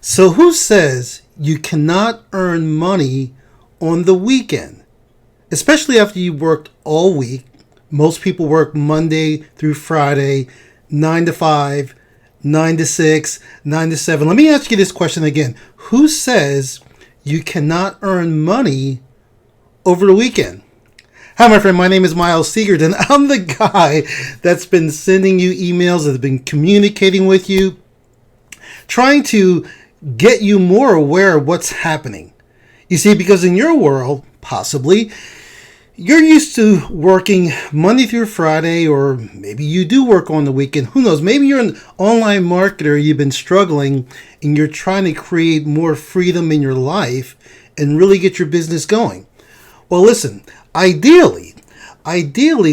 So who says you cannot earn money on the weekend? Especially after you worked all week. Most people work Monday through Friday, 9 to 5, 9 to 6, 9 to 7. Let me ask you this question again. Who says you cannot earn money over the weekend? Hi, my friend. My name is Miles Segers, and I'm the guy that's been sending you emails, that's been communicating with you, trying to get you more aware of what's happening. You see, because in your world, possibly, you're used to working Monday through Friday, or maybe you do work on the weekend. Who knows? Maybe you're an online marketer, you've been struggling, and you're trying to create more freedom in your life and really get your business going. Well, listen, ideally,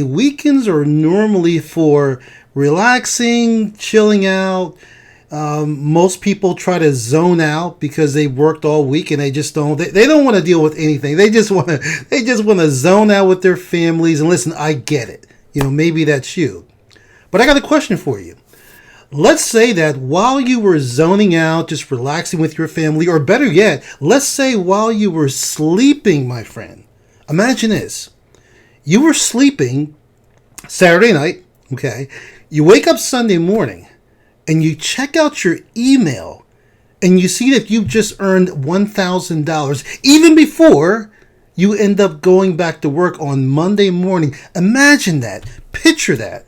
weekends are normally for relaxing, chilling out. Most people try to zone out because they worked all week and they just don't. They don't want to deal with anything. They just want to zone out with their families. And listen, I get it. Maybe that's you. But I got a question for you. Let's say that while you were zoning out, just relaxing with your family, or better yet, let's say while you were sleeping, my friend. Imagine this. You were sleeping Saturday night, okay? You wake up Sunday morning and you check out your email and you see that you've just earned $1,000 even before you end up going back to work on Monday morning. Imagine that. Picture that.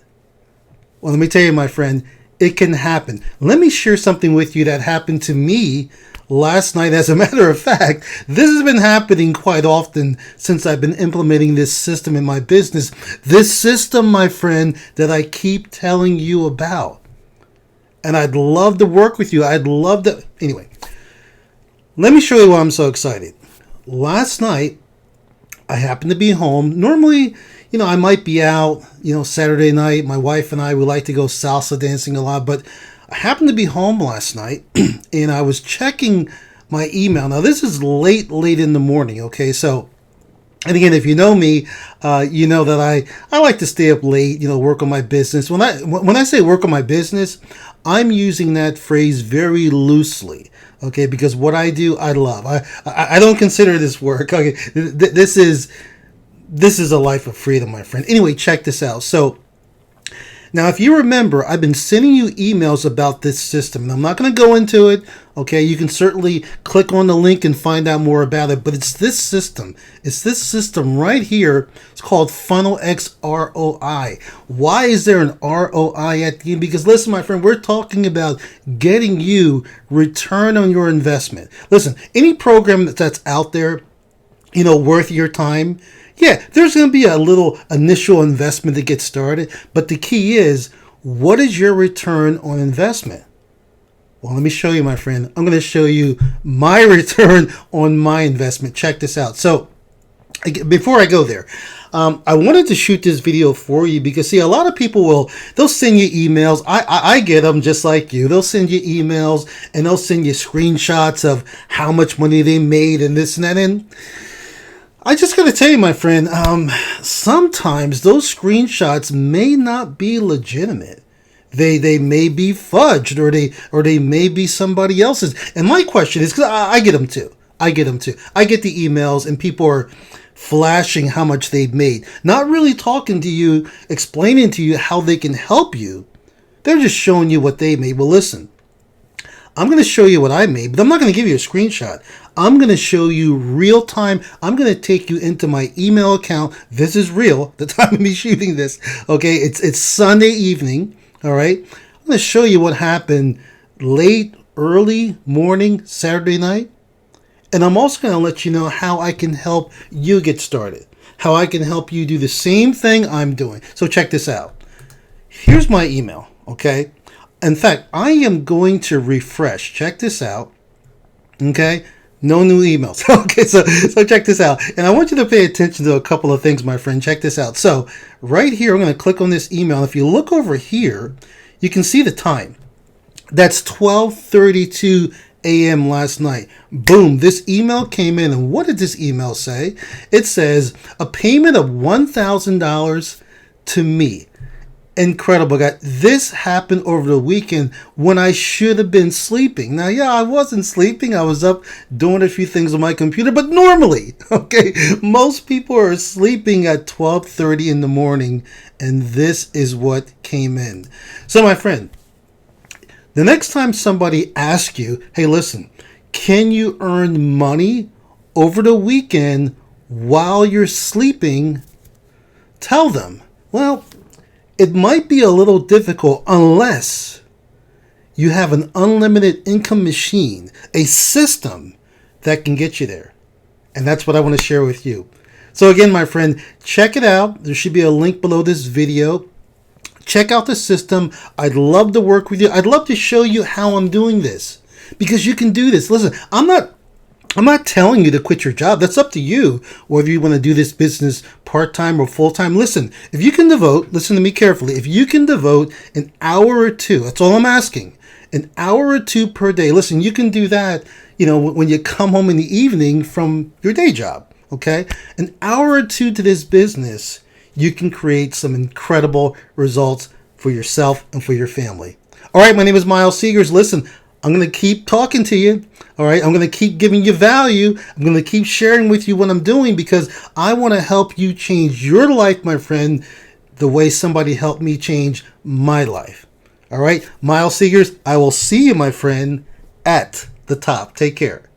Well, let me tell you, my friend, it can happen. Let me share something with you that happened to me last night. As a matter of fact, this has been happening quite often since I've been implementing this system in my business. This system, my friend, that I keep telling you about. And I'd love to work with you. I'd love to. Anyway, let me show you why I'm so excited. Last night, I happened to be home. Normally, I might be out, Saturday night. My wife and I, we like to go salsa dancing a lot. But I happened to be home last night, and I was checking my email. Now, this is late in the morning, okay? So, and again, if you know me, you know that I like to stay up late, work on my business. When I say work on my business, I'm using that phrase very loosely, okay? Because what I do, I love. I don't consider this work. Okay, this is a life of freedom, my friend. Anyway, check this out. So now, if you remember, I've been sending you emails about this system. I'm not going to go into it. Okay, you can certainly click on the link and find out more about it. But it's this system. It's this system right here. It's called Funnel X ROI. Why is there an ROI at the end? Because listen, my friend, we're talking about getting you return on your investment. Listen, any program that's out there, worth your time, yeah, there's going to be a little initial investment to get started. But the key is, what is your return on investment? Well, let me show you, my friend. I'm going to show you my return on my investment. Check this out. So before I go there, I wanted to shoot this video for you because, see, a lot of people they'll send you emails. I get them just like you. They'll send you emails and they'll send you screenshots of how much money they made and this and that. And I just got to tell you, my friend, sometimes those screenshots may not be legitimate. They may be fudged, or they may be somebody else's. And my question is, because I get them too. I get the emails and people are flashing how much they've made. Not really talking to you, explaining to you how they can help you. They're just showing you what they made. Well, listen, I'm going to show you what I made, but I'm not going to give you a screenshot. I'm going to show you real time. I'm going to take you into my email account. This is real, the time of me shooting this. Okay, it's Sunday evening. All right, I'm going to show you what happened early morning, Saturday night. And I'm also going to let you know how I can help you get started, how I can help you do the same thing I'm doing. So check this out. Here's my email, okay? In fact, I am going to refresh. Check this out, okay? No new emails. Okay, so check this out. And I want you to pay attention to a couple of things, my friend. Check this out. So right here, I'm going to click on this email. If you look over here, you can see the time. That's 12:32 a.m. last night. Boom, this email came in. And what did this email say? It says a payment of $1,000 to me. incredible, guys. This happened over the weekend when I should have been sleeping. Now, yeah, I wasn't sleeping. I was up doing a few things on my computer, but normally, okay, most people are sleeping at 12:30 in the morning, and this is what came in. So, my friend, the next time somebody asks you, hey, listen, can you earn money over the weekend while you're sleeping? Tell them, well, it might be a little difficult unless you have an unlimited income machine, a system that can get you there. And that's what I want to share with you. So again, my friend, check it out. There should be a link below this video. Check out the system. I'd love to work with you. I'd love to show you how I'm doing this because you can do this. Listen, I'm not telling you to quit your job. That's up to you, whether you want to do this business part-time or full-time. Listen, if you can devote, listen to me carefully, if you can devote an hour or two, that's all I'm asking, an hour or two per day. Listen, you can do that, when you come home in the evening from your day job, okay? An hour or two to this business, you can create some incredible results for yourself and for your family. All right, my name is Miles Segers. Listen, I'm going to keep talking to you. All right. I'm going to keep giving you value. I'm going to keep sharing with you what I'm doing because I want to help you change your life, my friend, the way somebody helped me change my life. All right. Miles Segers, I will see you, my friend, at the top. Take care.